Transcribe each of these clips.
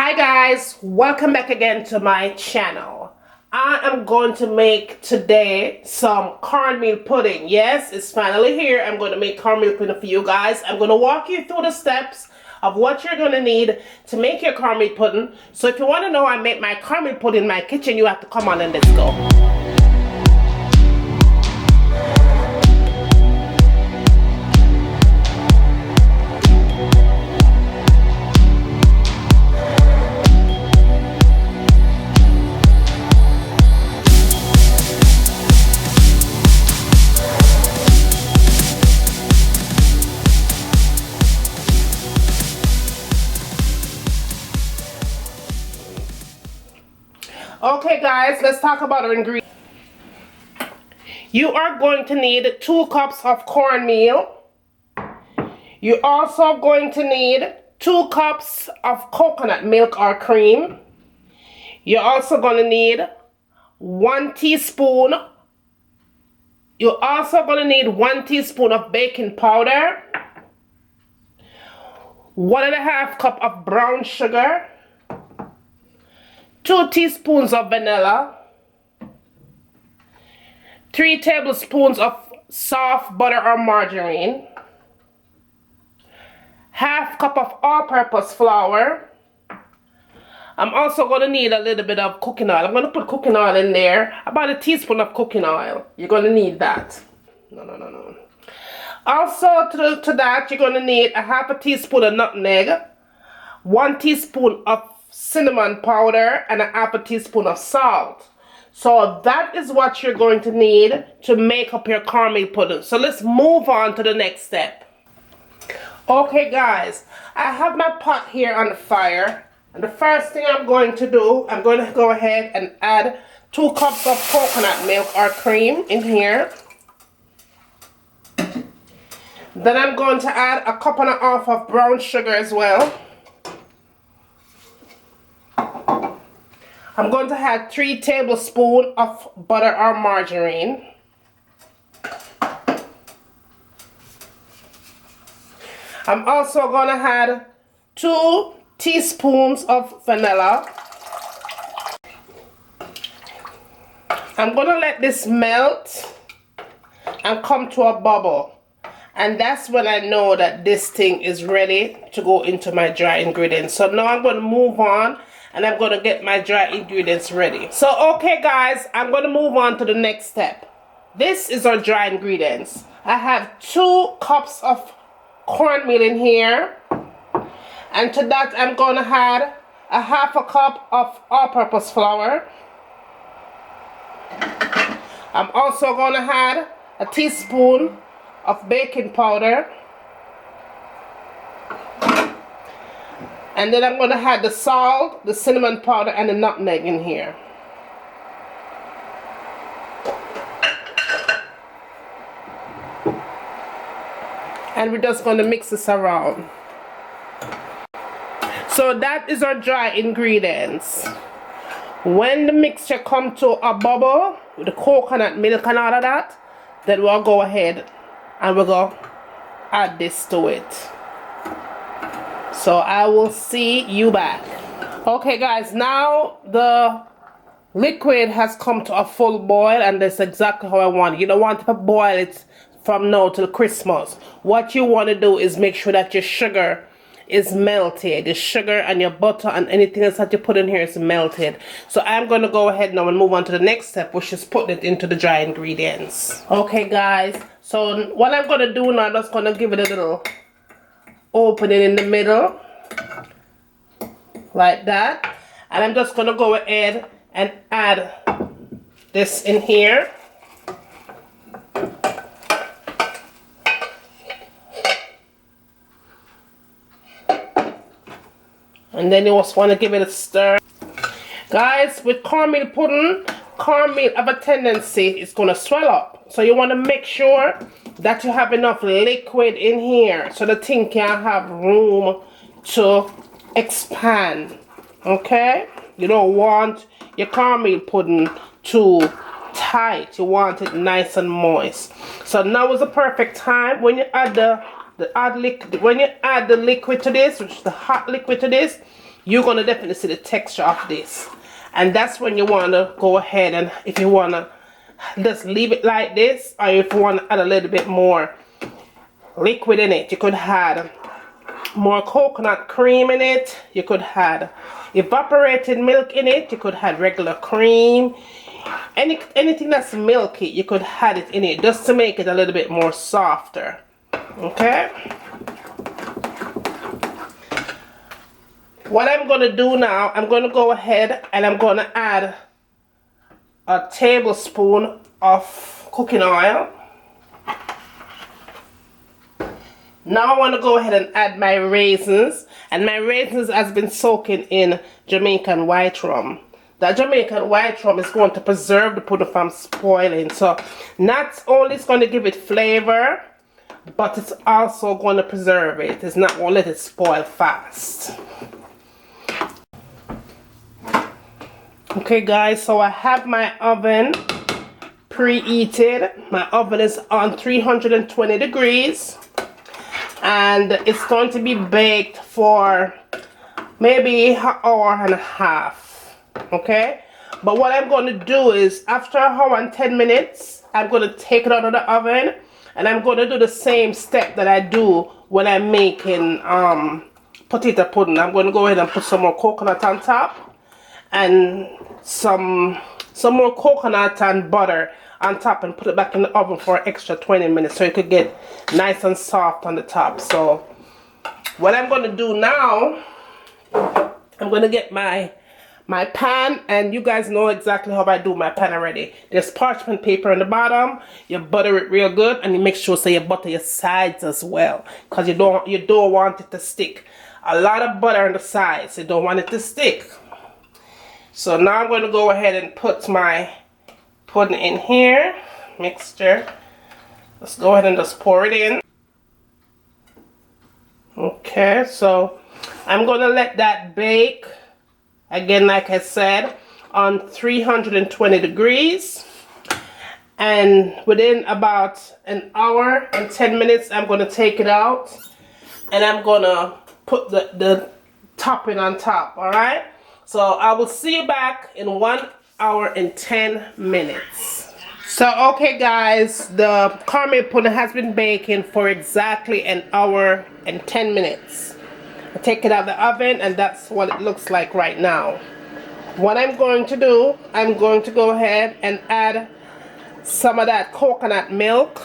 Hi guys, welcome back again to my channel. I am going to make today some cornmeal pudding. Yes, it's finally here. I'm going to make cornmeal pudding for you guys. I'm going to walk you through the steps of what you're going to need to make your cornmeal pudding. So if you want to know I make my cornmeal pudding in my kitchen, you have to come on and let's go. Okay guys, let's talk about our ingredients. You are going to need 2 cups of cornmeal. You're also going to need 2 cups of coconut milk or cream. You're also going to need 1 teaspoon. You're also going to need 1 teaspoon of baking powder, 1.5 cup of brown sugar, 2 teaspoons of vanilla, 3 tablespoons of soft butter or margarine, ½ cup of all-purpose flour. I'm also going to need a little bit of cooking oil. I'm going to put cooking oil in there, about 1 teaspoon of cooking oil. You're going to need that. No. Also to that, you're going to need ½ teaspoon of nutmeg, 1 teaspoon of cinnamon powder, and ½ teaspoon of salt. So that is what you're going to need to make up your cornmeal pudding. So let's move on to the next step. Okay guys, I have my pot here on the fire, and the first thing I'm going to do, I'm going to go ahead and add 2 cups of coconut milk or cream in here. Then I'm going to add 1.5 cups of brown sugar as well. I'm going to add 3 tablespoons of butter or margarine. I'm also going to add 2 teaspoons of vanilla. I'm going to let this melt and come to a bubble. And that's when I know that this thing is ready to go into my dry ingredients. So now I'm going to move on and I'm going to get my dry ingredients ready. So okay guys, I'm going to move on to the next step. This is our dry ingredients. I have 2 cups of cornmeal in here. And to that I'm going to add ½ cup of all-purpose flour. I'm also going to add 1 teaspoon of baking powder. And then I'm going to add the salt, the cinnamon powder, and the nutmeg in here. And we're just going to mix this around. So that is our dry ingredients. When the mixture comes to a bubble with the coconut milk and all of that, then we'll go ahead and we'll go add this to it. So I will see you back. Okay guys, now the liquid has come to a full boil, and that's exactly how I want it. You don't want to boil it from now till Christmas. What you want to do is make sure that your sugar is melted. The sugar and your butter and anything else that you put in here is melted. So I'm going to go ahead now and move on to the next step, which is putting it into the dry ingredients. Okay guys, so what I'm going to do now, I'm just going to give it a little opening in the middle like that, and I'm just going to go ahead and add this in here. And then you just want to give it a stir. Guys, with cornmeal pudding, cornmeal have a tendency it's going to swell up. So you want to make sure that you have enough liquid in here so the thing can have room to expand. Okay? You don't want your cornmeal pudding too tight. You want it nice and moist. So now is the perfect time when you add the liquid to this, which is the hot liquid to this. you're going to definitely see the texture of this. And that's when you want to go ahead and if you want to just leave it like this, or if you want to add a little bit more liquid in it, you could add more coconut cream in it, you could add evaporated milk in it, you could add regular cream, anything that's milky, you could add it in it just to make it a little bit more softer. Okay, what I'm going to do now, I'm going to go ahead and I'm going to add a tablespoon of cooking oil. Now I want to go ahead and add my raisins, and my raisins has been soaking in Jamaican white rum. That Jamaican white rum is going to preserve the pudding from spoiling. So not only it's going to give it flavor, but it's also going to preserve it. It's not going to let it spoil fast. Okay guys, so I have my oven preheated. My oven is on 320 degrees. And it's going to be baked for maybe an hour and a half. Okay, but what I'm going to do is after an hour and 10 minutes I'm going to take it out of the oven, and I'm going to do the same step that I do when I'm making potato pudding. I'm going to go ahead and put some more coconut on top, and some more coconut and butter on top, and put it back in the oven for an extra 20 minutes so it could get nice and soft on the top. So what I'm going to do now, I'm going to get my pan, and you guys know exactly how I do my pan already. There's parchment paper on the bottom. You butter it real good, and you make sure so you butter your sides as well, because you don't want it to stick. A lot of butter on the sides, you don't want it to stick. So now I'm going to go ahead and put my pudding in here, mixture. Let's go ahead and just pour it in. Okay, so I'm going to let that bake, again like I said, on 320 degrees. And within about an hour and 10 minutes, I'm going to take it out, and I'm going to put the topping on top, alright? So I will see you back in 1 hour and 10 minutes. So okay guys, the caramel pudding has been baking for exactly an hour and 10 minutes. I take it out of the oven, and that's what it looks like right now. What I'm going to do, I'm going to go ahead and add some of that coconut milk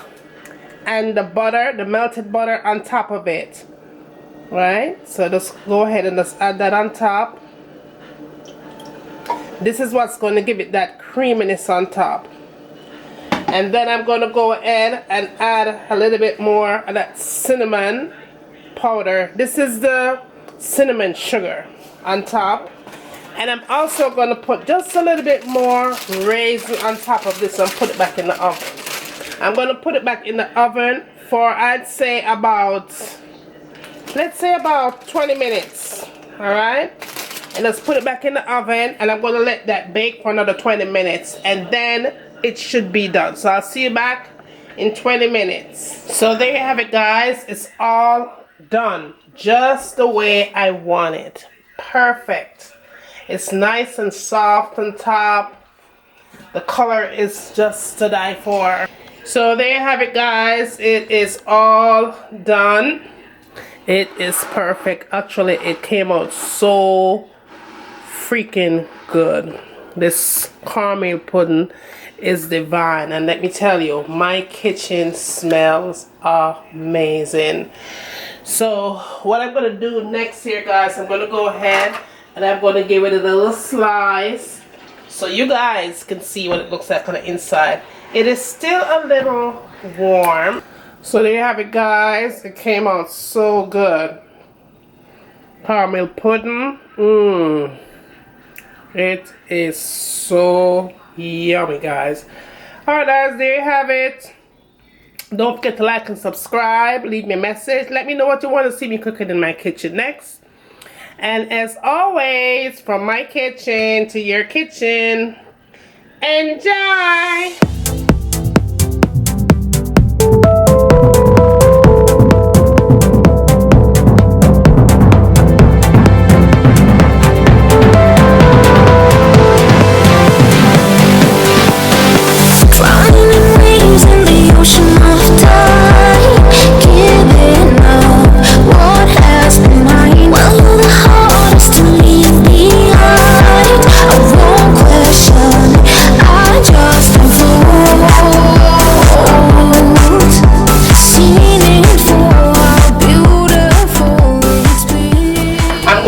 and the butter, the melted butter on top of it. Right? So just go ahead and just add that on top. This is what's going to give it that creaminess on top. And then I'm going to go ahead and add a little bit more of that cinnamon powder. This is the cinnamon sugar on top. And I'm also going to put just a little bit more raisin on top of this and put it back in the oven. I'm going to put it back in the oven for, I'd say about, let's say about 20 minutes. Alright? And let's put it back in the oven, and I'm going to let that bake for another 20 minutes, and then it should be done. So I'll see you back in 20 minutes. So there you have it guys, it's all done just the way I want it. Perfect. It's nice and soft on top. The color is just to die for. So there you have it guys, it is all done. It is perfect. Actually it came out so freaking good. This caramel pudding is divine, and let me tell you, my kitchen smells amazing. So what I'm going to do next here guys, I'm going to go ahead and I'm going to give it a little slice so you guys can see what it looks like on the inside. It is still a little warm. So there you have it guys, it came out so good. Caramel pudding, it is so yummy guys. Alright guys, there you have it. Don't forget to like and subscribe, leave me a message, let me know what you want to see me cooking in my kitchen next. And as always, from my kitchen to your kitchen, enjoy!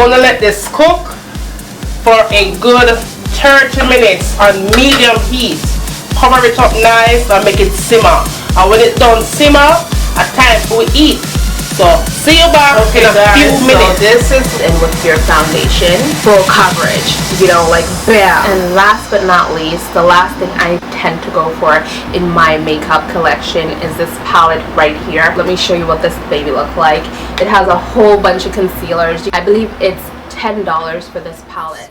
gonna let this cook for a good 30 minutes on medium heat. Cover it up nice and make it simmer. And when it's done simmer, a time for eat. So see you back in a few minutes. So this is in with your foundation, full coverage, you know, like bam. And last but not least, the last thing I tend to go for in my makeup collection is this palette right here. Let me show you what this baby looks like. It has a whole bunch of concealers. I believe it's $10 for this palette.